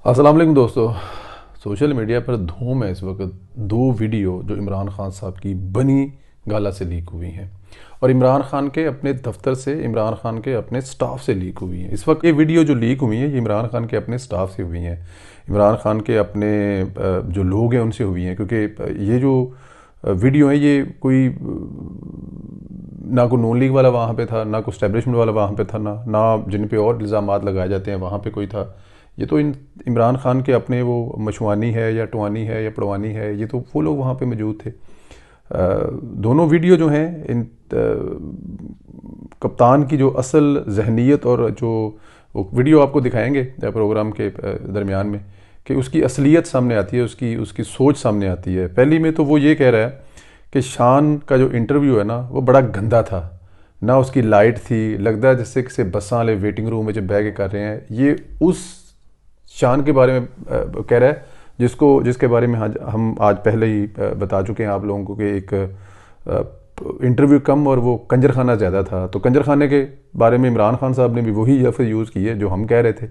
अस्सलाम वालेकुम दोस्तों। सोशल मीडिया पर धूम है इस वक्त दो वीडियो जो इमरान खान साहब की बनी गाला से लीक हुई हैं और इमरान खान के अपने दफ्तर से, इमरान खान के अपने स्टाफ से लीक हुई हैं। इस वक्त ये वीडियो जो लीक हुई हैं ये इमरान खान के अपने स्टाफ से हुई हैं, इमरान खान के अपने जो लोग हैं उनसे हुई हैं। क्योंकि ये जो वीडियो है ये कोई ना कोई नून लीग वाला वहाँ पे था, ना कोई स्टैब्लिशमेंट वाला वहाँ पे था, ना जिन पे और इल्ज़ामात लगाए जाते हैं वहाँ पे कोई था। ये तो इमरान खान के अपने वो मशवानी है या टवानी है या पड़वानी है, ये तो वो लोग वहाँ पे मौजूद थे। दोनों वीडियो जो हैं इन कप्तान की जो असल जहनीत और जो वो वीडियो आपको दिखाएंगे प्रोग्राम के दरमियान में कि उसकी असलियत सामने आती है, उसकी उसकी सोच सामने आती है। पहली में तो वो ये कह रहा है कि शान का जो इंटरव्यू है ना वो बड़ा गंदा था, ना उसकी लाइट थी, लगता है जैसे किसी बसां वाले वेटिंग रूम में जब बैग कर रहे हैं। ये उस शान के बारे में कह रहा है जिसके बारे में हम आज पहले ही बता चुके हैं आप लोगों को कि एक इंटरव्यू कम और वो कंजर खाना ज़्यादा था। तो कंजर खाने के बारे में इमरान खान साहब ने भी वही लफ्ज़ यूज़ की है जो हम कह रहे थे।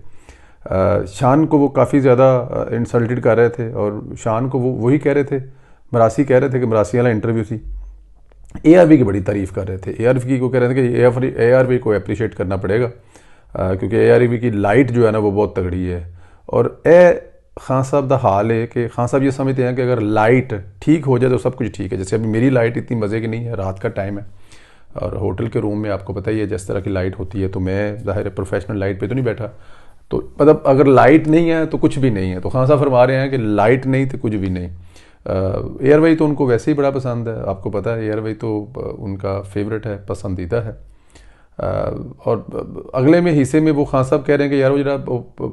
शान को वो काफ़ी ज़्यादा इंसल्टेड कर रहे थे और शान को वो वही कह रहे थे, मरासी कह रहे थे कि मरासी वाला इंटरव्यू थी। ARV की बड़ी तारीफ़ कर रहे थे, ARV को कह रहे थे कि ARV को अप्रिशिएट करना पड़ेगा क्योंकि ARV की लाइट जो है ना वो बहुत तगड़ी है। और खान साहब का हाल है कि खान साहब ये समझते हैं कि अगर लाइट ठीक हो जाए तो सब कुछ ठीक है। जैसे अभी मेरी लाइट इतनी मज़े की नहीं है, रात का टाइम है और होटल के रूम में आपको पता ही है जिस तरह की लाइट होती है, तो मैं ज़ाहिर है प्रोफेशनल लाइट पे तो नहीं बैठा। तो मतलब अगर लाइट नहीं है तो कुछ भी नहीं है। तो खान साहब फरमा रहे हैं कि लाइट नहीं तो कुछ भी नहीं। एयरवे तो उनको वैसे ही बड़ा पसंद है, आपको पता है एयरवे तो उनका फेवरेट है, पसंदीदा है। और अगले में हिस्से में वो खान साहब कह रहे हैं कि यार वो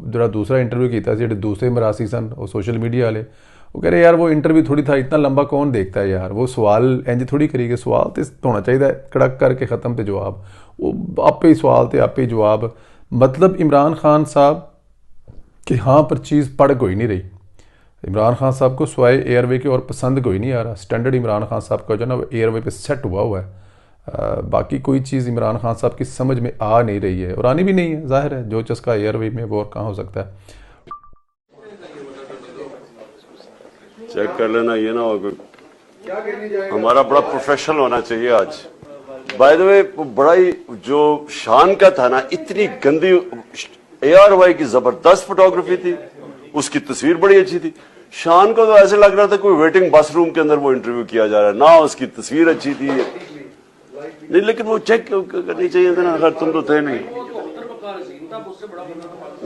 जरा दूसरा इंटरव्यू किया जो दूसरे मरासी सन और सोशल मीडिया वाले, वो कह रहे हैं यार वो इंटरव्यू थोड़ी था, इतना लंबा कौन देखता है यार, वो सवाल इंज थोड़ी करिए, सवाल तो होना चाहिए कड़क करके ख़त्म पे जवाब, वो आपे ही सवाल थे आपे ही जवाब। मतलब इमरान खान साहब कि हाँ पर चीज़ पढ़ कोई नहीं रही। इमरान खान साहब को स्वाय एयरवे के और पसंद कोई नहीं आ रहा। स्टैंडर्ड इमरान खान साहब का जो ना एयरवे पे सेट हुआ है। बाकी कोई चीज़ इमरान खान साहब की समझ में आ नहीं रही है और आनी भी नहीं है। जाहिर है जो चस्का एयरवे में वो और कहाँ हो सकता है। चेक कर लेना, ये ना हो हमारा बड़ा प्रोफेशनल होना चाहिए आज। बाय द वे बड़ा ही जो शान का था ना, इतनी गंदी ARY की जबरदस्त फोटोग्राफी थी, उसकी तस्वीर बड़ी अच्छी थी। शान को तो ऐसे लग रहा था कोई वेटिंग बस रूम के अंदर वो इंटरव्यू किया जा रहा है, ना उसकी तस्वीर अच्छी थी नहीं, लेकिन वो चेक करनी चाहिए था ना, अगर तुम तो थे नहीं।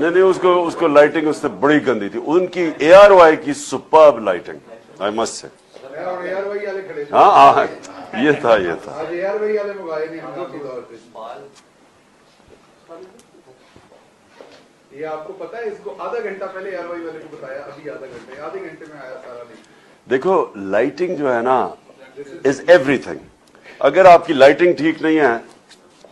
नहीं, उसको लाइटिंग उससे बड़ी गंदी थी। उनकी ARY की superb lighting, I must say. हाँ, ये था ये आपको पता है, इसको आधा घंटा पहले ARY वाले को बताया, अभी आधे घंटे में आया सारा नहीं। देखो लाइटिंग जो है ना इज एवरीथिंग। अगर आपकी लाइटिंग ठीक नहीं है,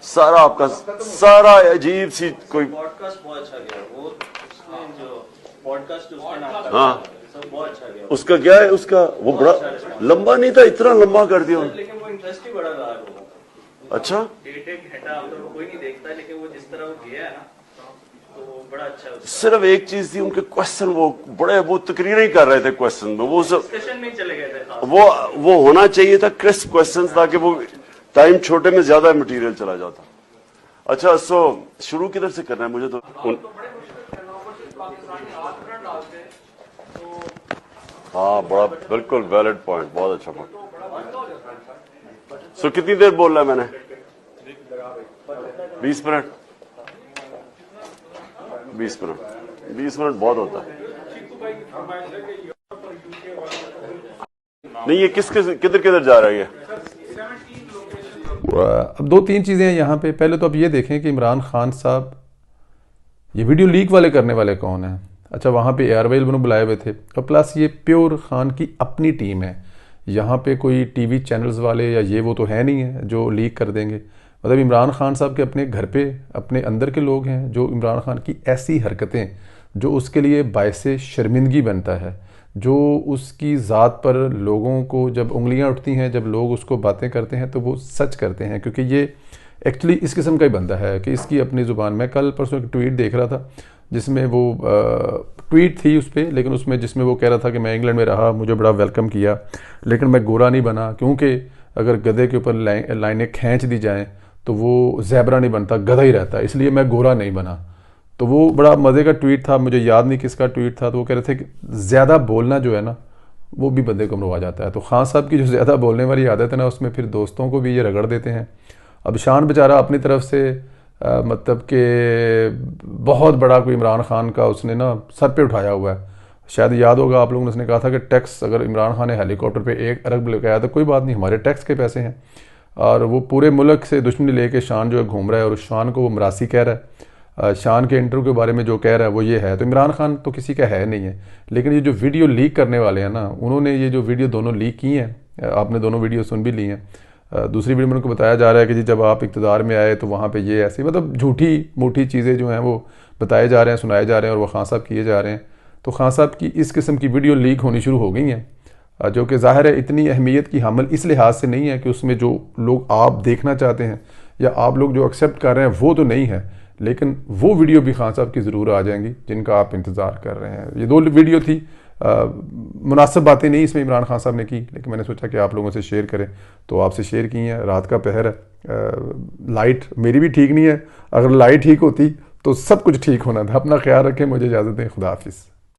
सारा आपका सारा अजीब सी कोई पॉडकास्ट बहुत अच्छा गया। वो जो पॉडकास्ट उसका नाम हाँ सब बहुत अच्छा गया। उसका क्या है, उसका वो बड़ा लंबा नहीं था, इतना लंबा कर दिया। लेकिन वो इंटरेस्ट ही बड़ा रहा वो। अच्छा, एक घंटा तो कोई नहीं देखता, लेकिन वो जिस तरह वो गया है ना तो वो बड़ा अच्छा है। सिर्फ एक चीज थी, उनके क्वेश्चन वो बड़े वो तकरीर ही कर रहे थे क्वेश्चन में, वो सब डिस्कशन में चले गए थे। वो होना चाहिए था क्रिस्प क्वेश्चन, ताकि वो टाइम छोटे में ज्यादा मटेरियल चला जाता। अच्छा, सो शुरू किधर से करना है मुझे तो हाँ, बड़ा बिल्कुल वैलिड पॉइंट, बहुत अच्छा पॉइंट। सो कितनी देर बोल रहा है मैंने? 20 मिनट 20 मिनट बहुत होता है। नहीं, ये किधर जा रहा है ये? अब दो तीन चीज़ें हैं यहाँ पे। पहले तो अब ये देखें कि इमरान खान साहब ये वीडियो लीक वाले करने वाले कौन हैं। अच्छा, वहाँ पे ARY बुलाए हुए थे और प्लस ये प्योर खान की अपनी टीम है। यहाँ पे कोई TV चैनल्स वाले या ये वो तो है नहीं है जो लीक कर देंगे। मतलब इमरान खान साहब के अपने घर पे अपने अंदर के लोग हैं जो इमरान खान की ऐसी हरकतें जो उसके लिए बायस शर्मिंदगी बनता है, जो उसकी ज़ात पर लोगों को जब उंगलियां उठती हैं, जब लोग उसको बातें करते हैं तो वो सच करते हैं। क्योंकि ये एक्चुअली इस किस्म का ही बंदा है कि इसकी अपनी ज़ुबान। मैं कल परसों एक ट्वीट देख रहा था जिसमें वो ट्वीट थी उस पर, लेकिन उसमें जिसमें वो कह रहा था कि मैं इंग्लैंड में रहा, मुझे बड़ा वेलकम किया, लेकिन मैं गोरा नहीं बना, क्योंकि अगर गधे के ऊपर लाइनें खींच दी जाएं तो वो ज़ेबरा नहीं बनता, गधा ही रहता है, इसलिए मैं गोरा नहीं बना। तो वो बड़ा मज़े का ट्वीट था, मुझे याद नहीं किसका ट्वीट था। तो वो कह रहे थे कि ज़्यादा बोलना जो है ना वो भी बंदे को मरवा जाता है। तो खान साहब की जो ज़्यादा बोलने वाली आदत है ना, उसमें फिर दोस्तों को भी ये रगड़ देते हैं। अब शान बेचारा अपनी तरफ से मतलब कि बहुत बड़ा कोई इमरान खान का उसने ना सर पे उठाया हुआ है। शायद याद होगा आप लोगों ने, उसने कहा था कि टैक्स अगर इमरान खान ने हेलीकॉप्टर पे 1 अरब लेके आया तो कोई बात नहीं, हमारे टैक्स के पैसे हैं। और वो पूरे मुल्क से दुश्मनी लेके शान जो है घूम रहा है, और उस शान को वो मरासी कह रहा है। शान के इंटरव्यू के बारे में जो कह रहा है वो ये है। तो इमरान खान तो किसी का है नहीं है, लेकिन ये जो वीडियो लीक करने वाले हैं ना, उन्होंने ये जो वीडियो दोनों लीक की हैं, आपने दोनों वीडियो सुन भी ली हैं। दूसरी वीडियो में उनको बताया जा रहा है कि जी जब आप इक़्तिदार में आए तो वहाँ पे ये ऐसी मतलब झूठी मूठी चीज़ें जो हैं वो बताए जा रहे हैं, सुनाए जा रहे हैं, और वो खान साहब किए जा रहे हैं। तो खान साहब की इस किस्म की वीडियो लीक होनी शुरू हो गई हैं, जो कि ज़ाहिर है इतनी अहमियत की हामिल इस लिहाज से नहीं है कि उसमें जो लोग आप देखना चाहते हैं या आप लोग जो एक्सेप्ट कर रहे हैं वो तो नहीं है, लेकिन वो वीडियो भी खान साहब की ज़रूर आ जाएंगी जिनका आप इंतज़ार कर रहे हैं। ये 2 वीडियो थी, मुनासिब बातें नहीं इसमें इमरान खान साहब ने की, लेकिन मैंने सोचा कि आप लोगों से शेयर करें, तो आपसे शेयर की हैं। रात का पहर है, लाइट मेरी भी ठीक नहीं है, अगर लाइट ठीक होती तो सब कुछ ठीक होना था। अपना ख्याल रखें, मुझे इजाज़त दें, खुदा हाफिज़।